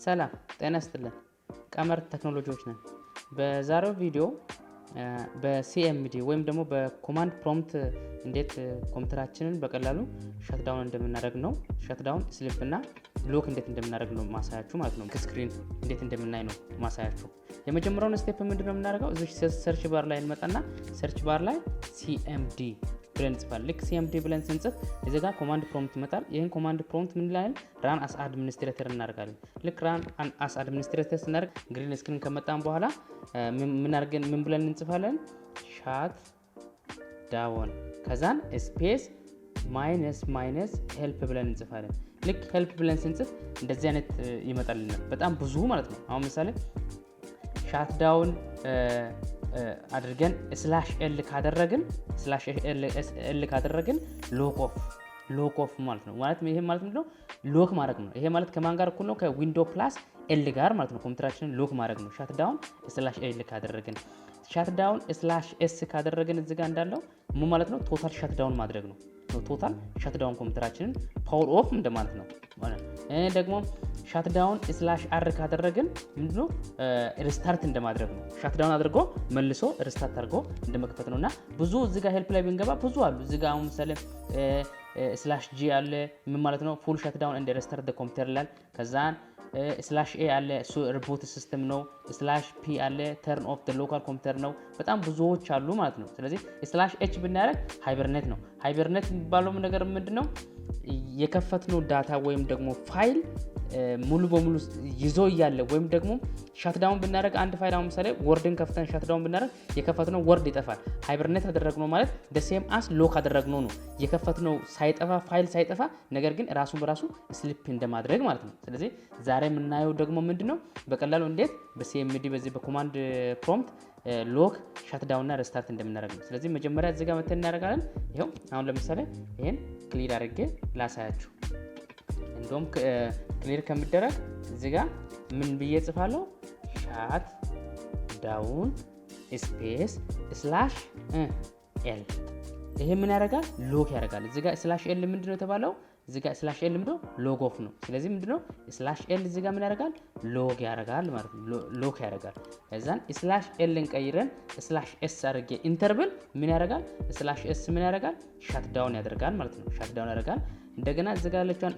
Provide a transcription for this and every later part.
ሰላም ጤና ይስጥልን። ቀመር ቴክኖሎጂዎች ነን። በዛሬው ቪዲዮ በሲኤምዲ ወይም ደግሞ በኮማንድ ፕሮምፕት እንዴት ኮምፒውተራችንን በቀላሉ ሸትዳውን እንደምናደርግ ነው። ሸትዳውን ስሊፕ እና ሎክ እንዴት እንደምናደርግ ነው ማሳያችሁ ማለት ነው። ስክሪን እንዴት እንደምናይ ነው ማሳያችሁ። የመጀመሪያውን ስቴፕ ምንድነው የምናደርገው? እዚህ ሰርች ባር ላይ እንመጣና ሰርች ባር ላይ ሲኤምዲ ብለን እንጽፋለን። ልክ ሲኤምዲ ብለን ስንጽፍ እዚህ ጋር ኮማንድ ፕሮምፕት ይመጣል። ይሄን ኮማንድ ፕሮምፕት ምን ይላል? ራን አስ አድሚኒስትሬተር እናደርጋለን። ልክ ራን አስ አድሚኒስትሬተር ስናደርግ ግሪን ስክሪን ከመጣን በኋላ ምን ብለን እንጽፋለን? ሻት ዳውን ከዛን ስፔስ ማይነስ ሄልፕ ብለን እንጽፋለን። ልክ ሄልፕ ብለን ስንጽፍ እንደዚህ አይነት ይመጣልናል። በጣም ብዙ ማለት ነው። አሁን ምሳሌ ሻት ዳውን አድርገን /l ካደረግን ሎክ ኦፍ ማለት ነው። ማለት ይሄ ማለት ምንድነው? ሎክ ማድረግ ነው። ይሄ ማለት ከማን ጋር እኩል ነው? ከዊንዶ ፕላስ ኤል ጋር ማለት ነው። ኮምፒውተራችንን ሎክ ማድረግ ነው። ሻት ዳውን /l ካደረግን ሻት ዳውን /s ካደረግን እዚህ ጋር እንዳለው ምን ማለት ነው? ቶታል ሻት ዳውን ማድረግ ነው። ቶታል ሻት ዳውን ኮምፒውተራችንን ፓወር ኦፍ እንደማለት ነው ማለት ነው። ደግሞ ሻት ዳውን /r ካደረግን ምንድነው? ሪስታርት እንደማድረግ ነው። ሻት ዳውን አድርጎ መልሶ ሪስታርት አድርጎ እንደመክፈት ነውና ብዙ እዚህ ጋር ሄልፕ ላይ ብንገባ ብዙ አሉ። እዚህ ጋር አሁን ምሳሌ /g አለ። ምን ማለት ነው? ፉል ሻት ዳውን እንደ ሪስታርት ደ ኮምፒውተር ይላል። ከዛን /a አለ። እሱ ሪቦት ሲስተም ነው። /p አለ። ተርን ኦፍ ደ ሎካል ኮምፒውተር ነው። በጣም ብዙዎች አሉ ማለት ነው። ስለዚህ /h ብናደርግ ሃይበርኔት ነው። ሃይበርኔት የሚባለው ነገር ምንድነው? የከፈትነው ዳታ ወይም ደግሞ ፋይል ሙሉ በሙሉ ይዞ እያለ ወይም ደግሞ ሻትዳውን ብናደርግ አንድ ፋይል አሁን ምሳሌ ወርድን ከፍተን ሻትዳውን ብናደርግ የከፈትነው ወርድ ይጠፋል። ሃይበርኔት አደረግነው ማለት ደሴም አስ ሎክ አደረግነው ነው። የከፈትነው ሳይጠፋ ፋይል ሳይጠፋ ነገር ግን ራሱን በራሱ ስሊፕ እንደማድረግ ማለት ነው። ስለዚህ ዛሬ የምናየው ደግሞ ምንድነው? በቀላሉ እንዴት በሲኤምዲ በዚህ በኮማንድ ፕሮምፕት ሎክ ሻትዳውን እና ሪስታርት እንደምናደርግ ነው። ስለዚህ መጀመሪያ እዚህ ጋር መተን እናደርጋለን። ይሄው አሁን ለምሳሌ ይሄን ክሊር አድርጌ ላሳያችሁ። እንደውም ክሊር ከሚደረግ እዚህ ጋር ምን ብዬ ጽፋለሁ? ሻት ዳውን ስፔስ /l ይሄ ምን ያደርጋል? ሎክ ያደርጋል። እዚህ ጋር /l ምንድነው የተባለው? እዚህ ጋር /l ምንድነው? ሎግ ኦፍ ነው። ስለዚህ ምንድነው /l እዚህ ጋር ምን ያደርጋል? ሎግ ያደርጋል ማለት ነው። ሎክ ያደርጋል። ከዛን /l ቀይረን /s አድርጌ ኢንተርብል ምን ያደርጋል? /s ምን ያደርጋል? ሻት ዳውን ያደርጋል ማለት ነው። ሻት ዳውን ያደርጋል። እንደገና እዚህ ጋር ያለችውን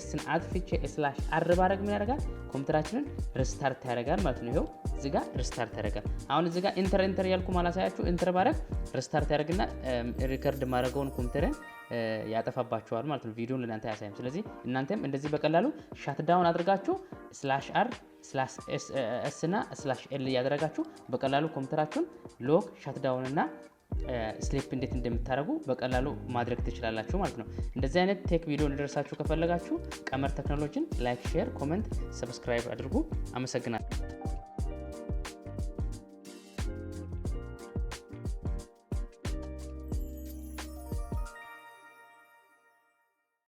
/sን አጥፍቼ /r ባረግ ምን ያደርጋል? ኮምፒውተራችንን ሪስታርት ያደርጋል ማለት ነው። ይሄው እዚህ ጋር ሪስታርት ያደርጋል። አሁን እዚህ ጋር ኢንተር ያልኩ ማላሳያችሁ ኢንተር ባረግ ሪስታርት ያደርግና ሪከርድ ማድረገውን ኮምፒውተርን ያጠፋባችኋል ማለት ነው። ቪዲዮን ለእናንተ አያሳይም። ስለዚህ እናንተም እንደዚህ በቀላሉ ሻት ዳውን አድርጋችሁ /r /s እና /l ያደረጋችሁ በቀላሉ ኮምፒውተራችሁን ሎክ ሻት ዳውን እና ስሊፕ እንዴት እንደምታደርጉ በቀላሉ ማድረግ ትችላላችሁ ማለት ነው። እንደዚህ አይነት ቴክ ቪዲዮ እንዲደርሳችሁ ከፈለጋችሁ ቀመር ቴክኖሎጂን ላይክ፣ ሼር፣ ኮሜንት፣ ሰብስክራይብ አድርጉ። አመሰግናለሁ።